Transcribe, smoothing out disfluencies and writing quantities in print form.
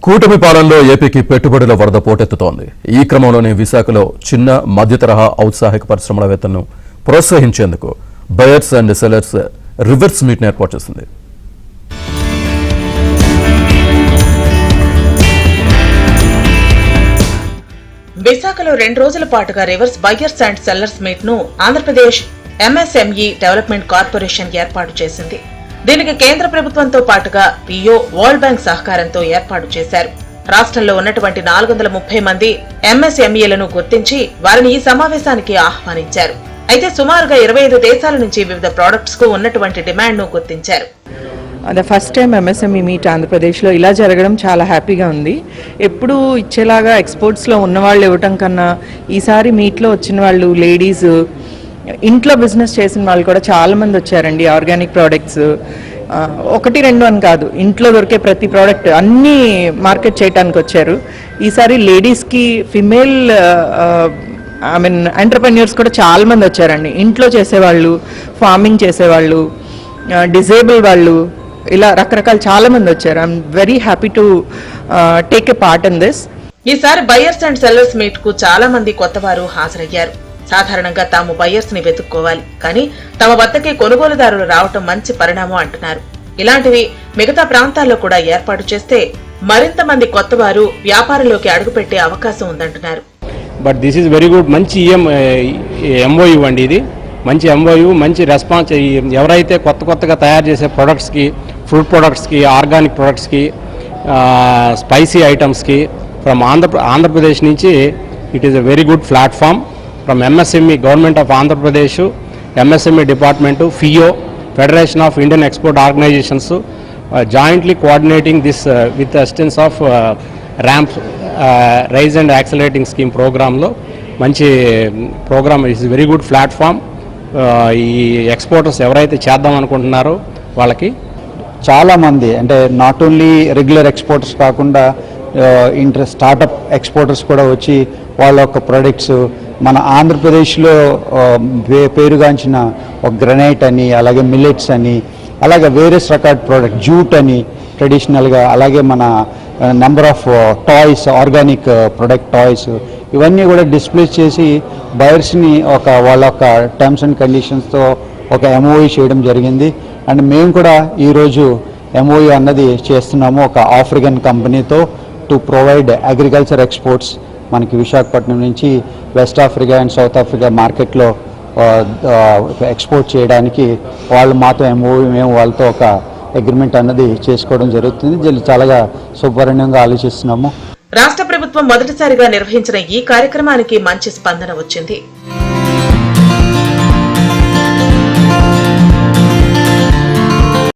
కూటమి పాలనలో ఏపీకి పెట్టుబడుల వరద పోటెత్తుతోంది. ఈ క్రమంలోనే విశాఖలో చిన్న మధ్య తరహా ఔత్సాహిక పరిశ్రమలవేత్తలను ప్రోత్సహించేందుకు buyers and sellers reverse meet ఏర్పాటు చేసింది. విశాఖలో 2 రోజుల పాటుగా reverse buyers and sellers meet ను ఆంధ్రప్రదేశ్ ఎంఎస్ఎంఈ డెవలప్మెంట్ కార్పొరేషన్ ఏర్పాటు చేసింది. దీనికి కేంద్ర ప్రభుత్వంతో పాటుగా పిఓ, వరల్డ్ బ్యాంక్ సహకారంతో ఏర్పాటు చేశారు. రాష్ట్రంలో ఉన్నటువంటి 430 మంది ఎంఎస్ఎంఈలను గుర్తించి వారిని ఈ సమావేశానికి ఆహ్వానించారు. అయితే సుమారుగా 25 దేశాల నుంచి వివిధ ప్రొడక్ట్స్ కు ఉన్నటువంటి డిమాండ్ ను గుర్తించారు. The first time MSME meet ఆంధ్రప్రదేశ్లో ఇలా జరగడం చాలా హ్యాపీగా ఉంది. ఎప్పుడు ఇచ్చేలాగా ఎక్స్పోర్ట్స్లో ఉన్నవాళ్ళు ఇవ్వటం కన్నా ఈసారి మీట్లో వచ్చిన వాళ్ళు లేడీస్, ఇంట్లో బిజినెస్ చేసిన వాళ్ళు కూడా చాలామంది వచ్చారండి. ఆర్గానిక్ ప్రోడక్ట్స్ 1-2 అని కాదు, ఇంట్లో దొరికే ప్రతి ప్రోడక్ట్ అన్నీ మార్కెట్ చేయడానికి వచ్చారు. ఈసారి లేడీస్కి ఫిమేల్ ఎంటర్‌ప్రెన్యూర్స్ కూడా చాలామంది వచ్చారండి. ఇంట్లో చేసేవాళ్ళు, ఫార్మింగ్ చేసేవాళ్ళు, డిజేబుల్ వాళ్ళు, ఇలా రకరకాల చాలా మంది వచ్చారు. I'm very happy to take a part in this. ఈసారి బయర్స్ అండ్ సెల్లర్స్ మీట్ కు చాలా మంది కొత్తవారు హాజరయ్యారు. సాధారణంగా తాము బయర్స్ ని వెతుక్కోవాలి, కానీ తమ వద్దకే కొనుగోలుదారులు రావటం మంచి పరిణామం అంటున్నారు. ఇలాంటివి మిగతా ప్రాంతాల్లో కూడా ఏర్పాటు చేస్తే మరింత మంది కొత్తవారు వ్యాపారంలోకి అడుగుపెట్టే అవకాశం ఉందంటున్నారు. But this is very good. మంచి ఎంఓయూ అండి ఇది. మంచి ఎంఓయూ, మంచి రెస్పాన్స్. ఎవరైతే కొత్తగా తయారు చేసే ప్రొడక్ట్స్కి, ఫ్రూట్ ప్రొడక్ట్స్కి, ఆర్గానిక్ ప్రొడక్ట్స్కి, స్పైసీ ఐటమ్స్కి ఫ్రమ్ ఆంధ్రప్రదేశ్ నుంచి it is a very good platform. From MSME, government of Andhra Pradesh, MSME department, FIEO, federation of Indian export organisations jointly coordinating this with assistance of ramp raise and accelerating scheme ప్రోగ్రాంలో మంచి programme. It's very good platform. ఈ exporters ఎవరైతే చేద్దాం అనుకుంటున్నారో వాళ్ళకి చాలామంది, అంటే not only regular exporters కాకుండా స్టార్టప్ ఎక్స్పోర్టర్స్ కూడా వచ్చి వాళ్ళ యొక్క ప్రొడక్ట్స్ మన ఆంధ్రప్రదేశ్లో పేరుగాంచిన ఒక గ్రనైట్ అని, అలాగే మిల్లెట్స్ అని, అలాగే వేరియస్ రకాల ప్రోడక్ట్, జూట్ అని ట్రెడిషనల్గా, అలాగే మన number of toys, organic product toys, ఇవన్నీ కూడా డిస్ప్లే చేసి బయర్స్ని వాళ్ళ యొక్క టర్మ్స్ అండ్ కండిషన్స్తో ఒక ఎంఓయూ చేయడం జరిగింది. అండ్ మేము కూడా ఈరోజు ఎంఓయూ అన్నది చేస్తున్నాము ఒక ఆఫ్రికన్ కంపెనీతో టు ప్రొవైడ్ అగ్రికల్చర్ ఎక్స్పోర్ట్స్. మనకి విశాఖపట్నం నుంచి west Africa and south Africa మార్కెట్లో ఎక్స్పోర్ట్ చేయడానికి వాళ్ళు మాతో ఎంఓయూ, మేము వాళ్ళతో ఒక అగ్రిమెంట్ అన్నది చేసుకోవడం జరుగుతుంది. చాలా శుభపరిణంగా ఆలోచిస్తున్నాము. రాష్ట్ర ప్రభుత్వం మొదటిసారిగా నిర్వహించిన ఈ కార్యక్రమానికి మంచి స్పందన వచ్చింది.